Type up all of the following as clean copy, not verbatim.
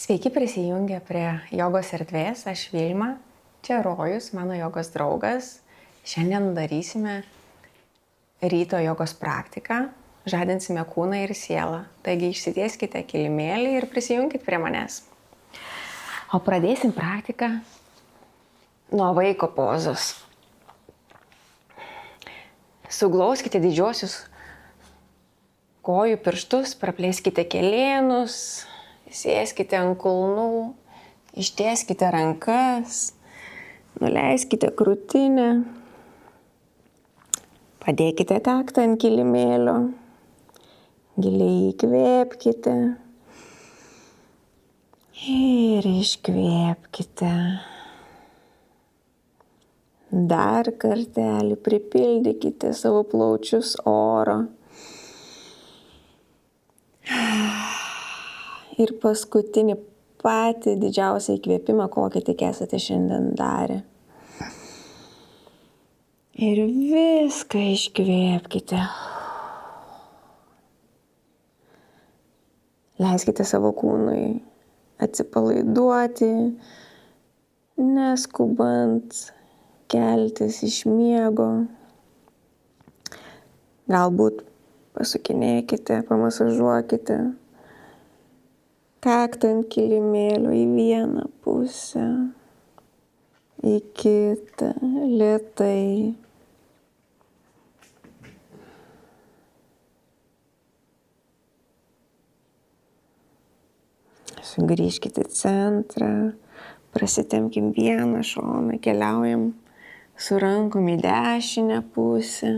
Sveiki prisijungę prie jogos erdvės, aš Vilma, čia Rojus, mano jogos draugas. Šiandien darysime ryto jogos praktiką, žadinsime kūną ir sielą. Taigi išsitieskite kilimėlį ir prisijunkit prie manęs. O pradėsim praktiką nuo vaiko pozos. Suglauskite didžiosius kojų pirštus, praplėskite kelėnus, sėskite ant kulnų, ištieskite rankas, nuleiskite krūtinę, padėkite kaktą ant kilimėlio, giliai įkvėpkite ir iškvėpkite. Dar kartelį pripildykite savo plaučius oro. Ir paskutinį patį didžiausią įkvėpimą, kokį tik esate šiandien darę. Ir viską iškvėpkite. Leiskite savo kūnui atsipalaiduoti, neskubant keltis iš miego. Galbūt pasukinėkite, pamasažuokite kaktą ant kilimėlio į vieną pusę, į kitą, lėtai. Sugrįžkite į centrą, prasitempkim vieną šoną, keliaujam su rankom į dešinę pusę.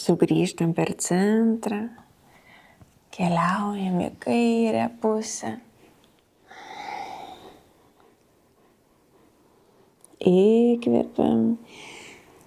Sugrįžtam per centrą, keliaujam į kairę pusę. Įkvepiam,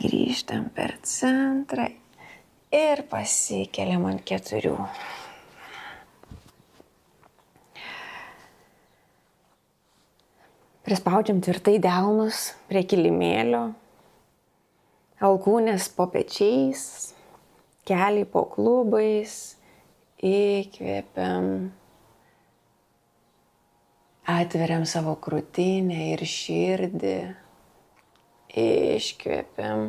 grįžtam per centrą ir pasikeliam ant 4. Prispaudžiam tvirtai delnus prie kilimėlio, alkūnės po pečiais, keliai po klubais, įkvėpiam, atveriam savo krūtinę ir širdį, iškvėpiam,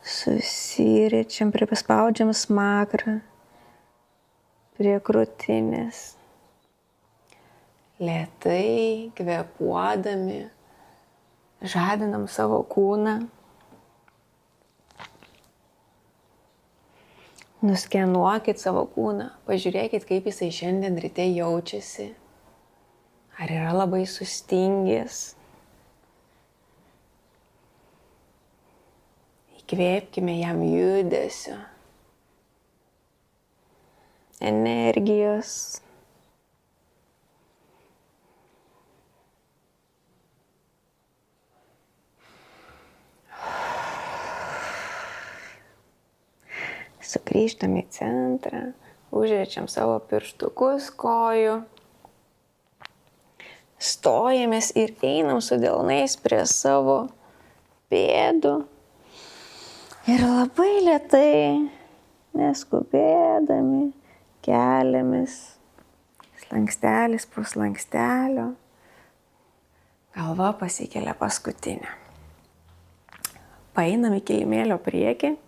susiriečiam, prispaudžiam smakrą prie krūtinės. Lėtai kvėpuodami, žadinam savo kūną. Nuskenuokit savo kūną, pažiūrėkit, kaip jisai šiandien ryte jaučiasi. Ar yra labai sustingęs. Įkvėpkime jam judesio, energijos. Sugrįžtam į centrą, užriečiam savo pirštukus kojų, stojamės ir einam su delnais prie savo pėdų ir labai lėtai, neskubėdami, keliamės slankstelis po slankstelio, galva pasikelia paskutinę. Paeinam į kilimėlio priekį.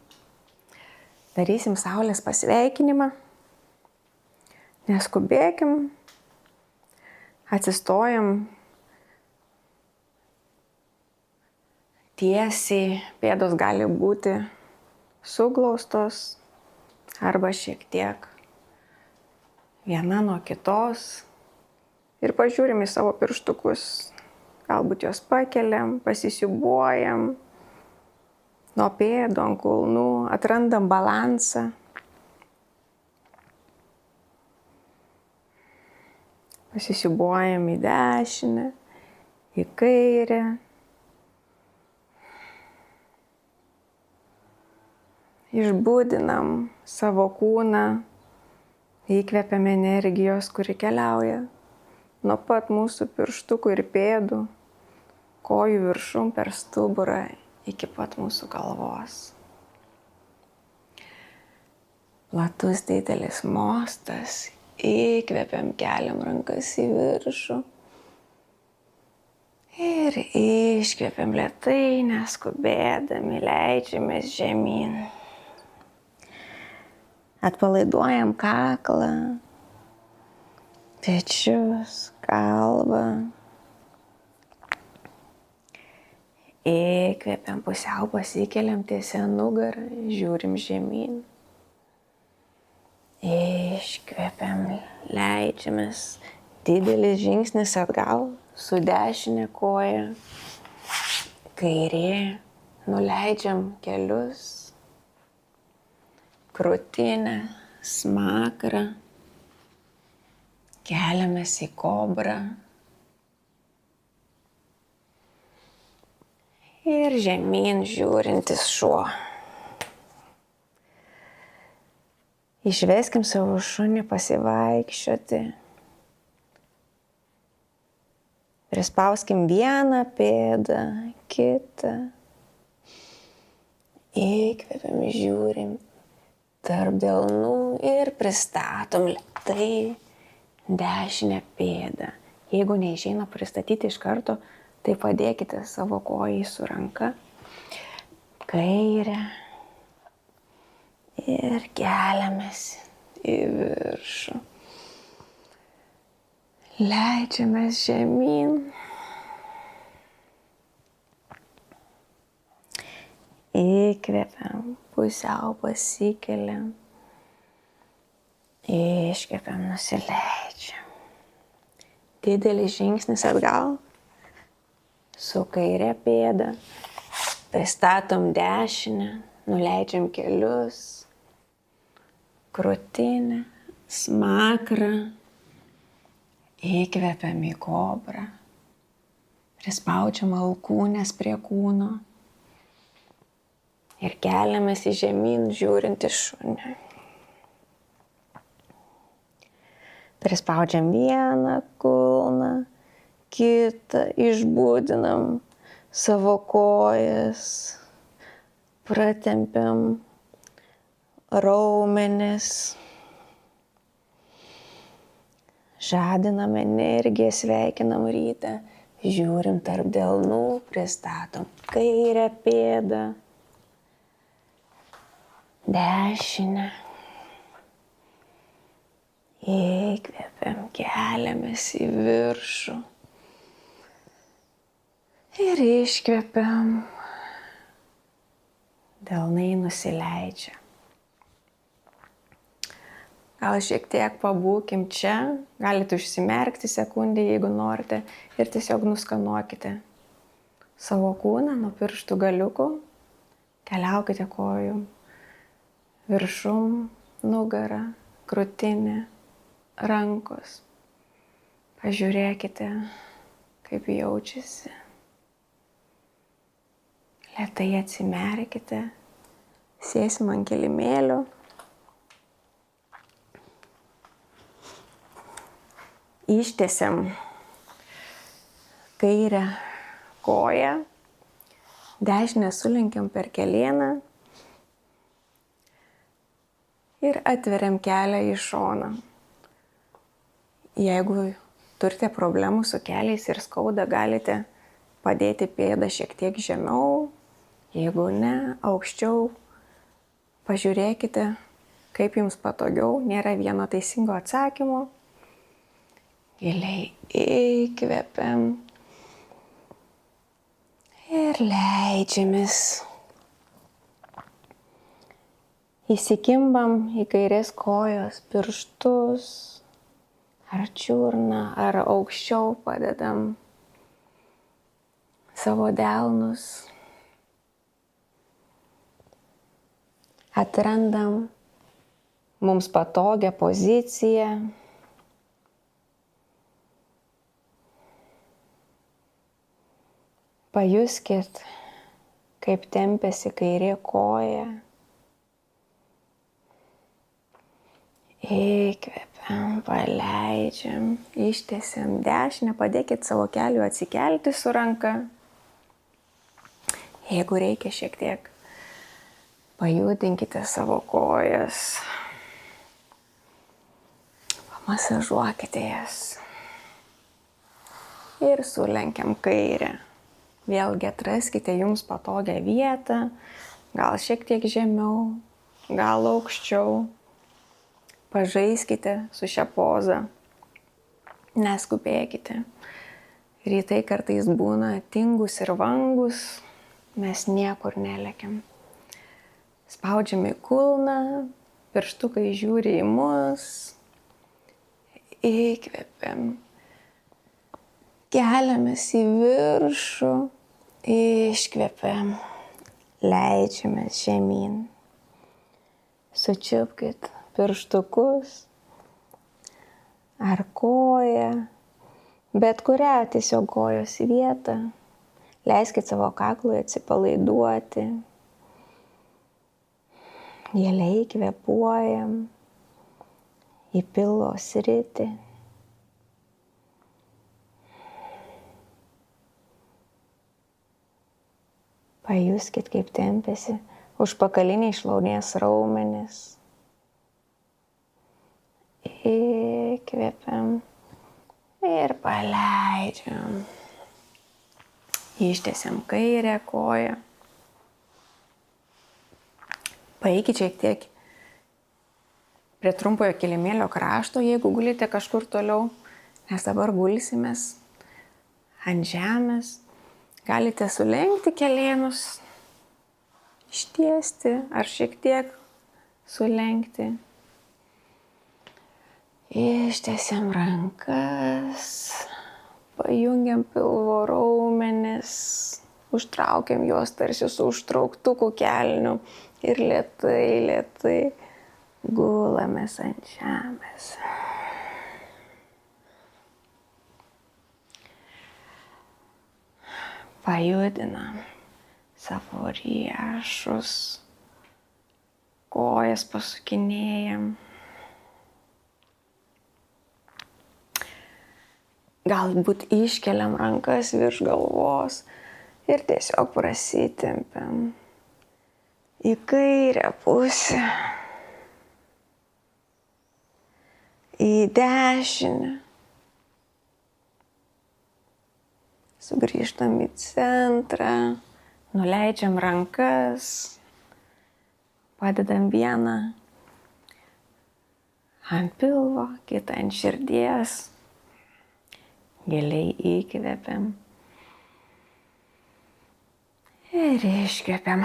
Darysim saulės pasveikinimą, neskubėkim, atsistojam tiesiai, pėdos gali būti suglaustos arba šiek tiek viena nuo kitos ir pažiūrim į savo pirštukus, galbūt juos pakeliam, pasisiūbuojam. Nuo pėdų ant kulnų atrandam balansą. Pasisiūbuojam į dešinę, į kairę. Išbudinam savo kūną, įkvepiam energijos, kuri keliauja nuo pat mūsų pirštukų ir pėdų, kojų viršum per stuburą iki pat mūsų galvos. Platus didelis mostas. Įkvepiam, keliam rankas į viršų. Ir iškvepiam lėtai, neskubėdami, leidžiamės žemyn. Atpalaiduojam kaklą, pečius, galvą. Įkvepiam, pusiau pasikeliam tiesia nugarą, žiūrim žemyn. Iškvepiam, leidžiamės. Didelis žingsnis atgal su dešinė koja. Kairė, nuleidžiam kelius. Krūtinę, smakrą. Keliamės į kobrą. Ir žemyn žiūrintis šuo. Išveskim savo šunį pasivaikščioti. Prispauskim vieną pėdą, kitą. Įkvepiam, žiūrim tarp delnų ir pristatom lėtai dešinę pėdą. Jeigu neišeina pristatyti iš karto, tai padėkite savo kojai su ranka. Kairę. Ir keliamės į viršų. Leidžiamės žemyn. Įkvepiam, pusiau pasikeliam. Iškvepiam, nusileidžiam. Didelis žingsnis atgal. Su kairė pėda. Pristatom dešinę. Nuleidžiam kelius. Krūtinę, smakrą, įkvepiam į kobrą, prispaudžiam alkūnes prie kūno ir keliamės į žemyn žiūrint į šunį. Prispaudžiam vieną kulną, kitą, išbudinam savo kojas, pratempiam raumenis, žadinam energiją, sveikinam rytą, žiūrim tarp delnų, pristatom kairę pėdą, dešinę, įkvepiam, keliamės į viršų ir iškvepiam, delnai nusileidžia. Gal šiek tiek pabūkim čia, galite užsimerkti sekundę, jeigu norite, ir tiesiog nuskanuokite savo kūną nuo pirštų galiukų, keliaukite kojų viršum, nugarą, krūtinę, rankos. Pažiūrėkite, kaip jaučiasi. Lėtai atsimerkite, sėsim ant kilimėlio. Ištiesiam kairę koją, dešinę sulenkiam per kelieną ir atveriam kelią į šoną. Jeigu turite problemų su keliais ir skauda, galite padėti pėdą šiek tiek žemiau, jeigu ne, aukščiau. Pažiūrėkite, kaip jums patogiau, nėra vieno teisingo atsakymo. Giliai įkvepiam ir leidžiamės. Įsikimbam į kairės kojos pirštus, ar čiurną, ar aukščiau padedam savo delnus. Atrandam mums patogią poziciją. Pajuskit, kaip tempiasi kairė koja. Įkvepiam, paleidžiam, ištiesiam dešinę, padėkit savo keliu atsikelti su ranka. Jeigu reikia šiek tiek, pajudinkite savo kojas. Masažuokite jas. Ir sulenkiam kairę. Vėlgi atraskite jums patogią vietą, gal šiek tiek žemiau, gal aukščiau. Pažaiskite su šia poza. Neskubėkite. Rytai kartais būna tingus ir vangus, mes niekur nelekiam. Spaudžiam į kulną, pirštukai žiūri į mus, įkvepiam, keliamės į viršų, iškvepiam, leidžiamės žemyn. Sučiupkit pirštukus ar koją, bet kurią tiesiog kojos vietą. Leiskit savo kaklui atsipalaiduoti. Giliai kvėpuojam į pilvo sritį. Pajuskit, kaip tempiasi užpakaliniai šlaunies raumenys. Įkvepiam ir paleidžiam. Ištiesiam kairę koją. Paeikit šiek tiek prie trumpojo kilimėlio krašto, jeigu gulite kažkur toliau, nes dabar gulsimės ant žemės. Galite sulenkti kelėnus, ištiesti ar šiek tiek sulenkti. Ištiesiam rankas, pajungiam pilvo raumenis, užtraukiam juos tarsi su užtrauktuku kelniu ir lėtai gulamės ant žemės. Pajudinam savo riešus, kojas pasukinėjam. Galbūt iškeliam rankas virš galvos ir tiesiog prasitempiam į kairę pusę, į dešinę. Sugrįžtam į centrą, nuleidžiam rankas, padedam vieną ant pilvo, kitą ant širdies. Giliai įkvepiam ir iškvepiam.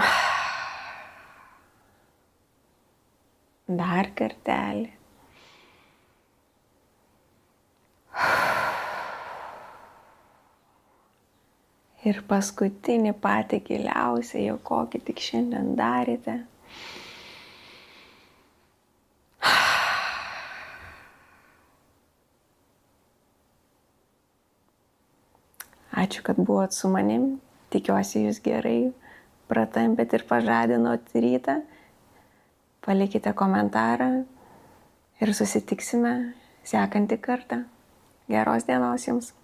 Dar kartelį. Ir paskutinį patį giliausią, jau kokį tik šiandien darėte. Ačiū, kad buvot su manim. Tikiuosi, jūs gerai pratampėt ir pažadinot rytą. Palikite komentarą ir susitiksime sekantį kartą. Geros dienos jums.